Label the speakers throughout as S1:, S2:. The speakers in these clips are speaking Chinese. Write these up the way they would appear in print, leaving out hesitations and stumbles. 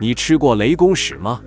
S1: 你吃过雷公屎吗？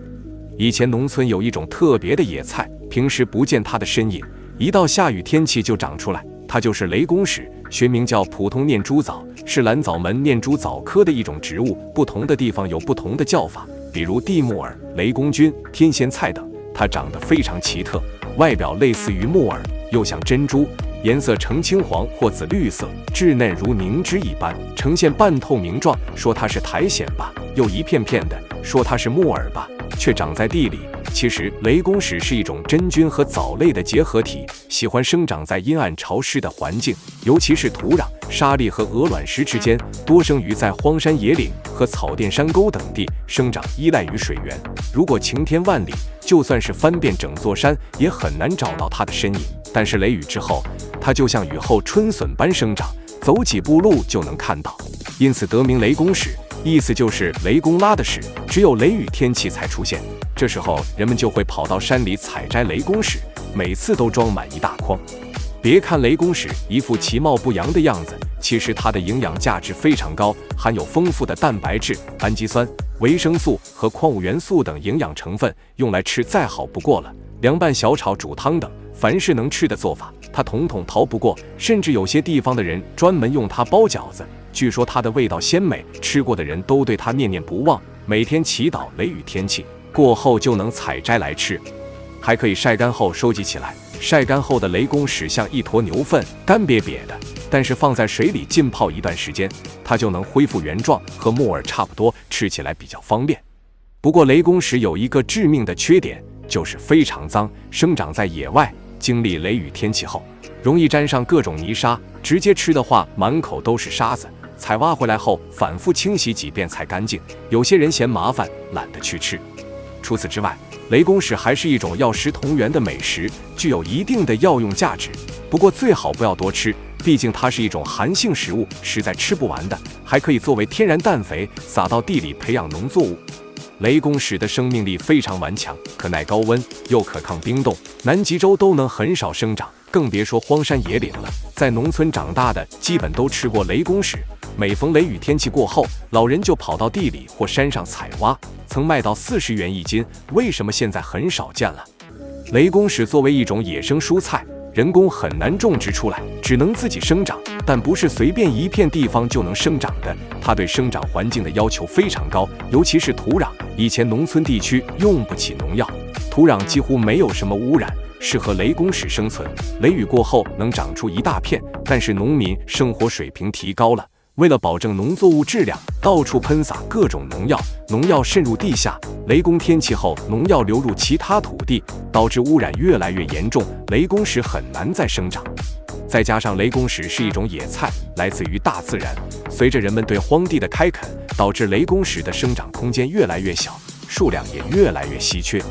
S1: 以前农村有一种特别的野菜，平时不见它的身影，一到下雨天气就长出来，它就是雷公屎，学名叫普通念珠藻，是蓝藻门念珠藻科的一种植物，不同的地方有不同的叫法，比如地木耳、雷公菌、天仙菜等。它长得非常奇特，外表类似于木耳，又像珍珠，颜色呈青黄或紫绿色，稚嫩如凝脂一般，呈现半透明状，说它是苔藓吧，又一片片的，说它是木耳吧，却长在地里。其实雷公屎是一种真菌和藻类的结合体，喜欢生长在阴暗潮湿的环境，尤其是土壤、沙砾和鹅卵石之间，多生于在荒山野岭和草甸山沟等地，生长依赖于水源。如果晴天万里，就算是翻遍整座山，也很难找到它的身影。但是雷雨之后，它就像雨后春笋般生长，走几步路就能看到，因此得名雷公屎，意思就是雷公拉的屎，只有雷雨天气才出现。这时候人们就会跑到山里采摘雷公屎，每次都装满一大筐。别看雷公屎一副其貌不扬的样子，其实它的营养价值非常高，含有丰富的蛋白质、氨基酸、维生素和矿物元素等营养成分，用来吃再好不过了。凉拌、小炒、煮汤等，凡是能吃的做法，它统统逃不过。甚至有些地方的人专门用它包饺子，据说它的味道鲜美，吃过的人都对它念念不忘，每天祈祷雷雨天气过后就能采摘来吃。还可以晒干后收集起来，晒干后的雷公屎像一坨牛粪，干瘪瘪的，但是放在水里浸泡一段时间，它就能恢复原状，和木耳差不多，吃起来比较方便。不过雷公屎有一个致命的缺点，就是非常脏，生长在野外，经历雷雨天气后，容易沾上各种泥沙，直接吃的话满口都是沙子，采挖回来后反复清洗几遍才干净，有些人嫌麻烦，懒得去吃。除此之外，雷公屎还是一种药食同源的美食，具有一定的药用价值。不过最好不要多吃，毕竟它是一种寒性食物，实在吃不完的。还可以作为天然氮肥，撒到地里培养农作物。雷公屎的生命力非常顽强，可耐高温，又可抗冰冻，南极洲都能很少生长，更别说荒山野岭了。在农村长大的基本都吃过雷公屎。每逢雷雨天气过后，老人就跑到地里或山上采挖，曾卖到40元一斤，为什么现在很少见了？雷公屎作为一种野生蔬菜，人工很难种植出来，只能自己生长，但不是随便一片地方就能生长的，它对生长环境的要求非常高，尤其是土壤。以前农村地区用不起农药，土壤几乎没有什么污染，适合雷公屎生存。雷雨过后能长出一大片，但是农民生活水平提高了，为了保证农作物质量，到处喷洒各种农药，农药渗入地下，雷公天气后农药流入其他土地，导致污染越来越严重，雷公屎很难再生长。再加上雷公屎是一种野菜，来自于大自然，随着人们对荒地的开垦，导致雷公屎的生长空间越来越小，数量也越来越稀缺。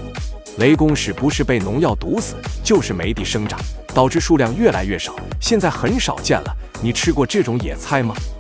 S1: 雷公屎不是被农药毒死，就是没地生长，导致数量越来越少，现在很少见了。你吃过这种野菜吗？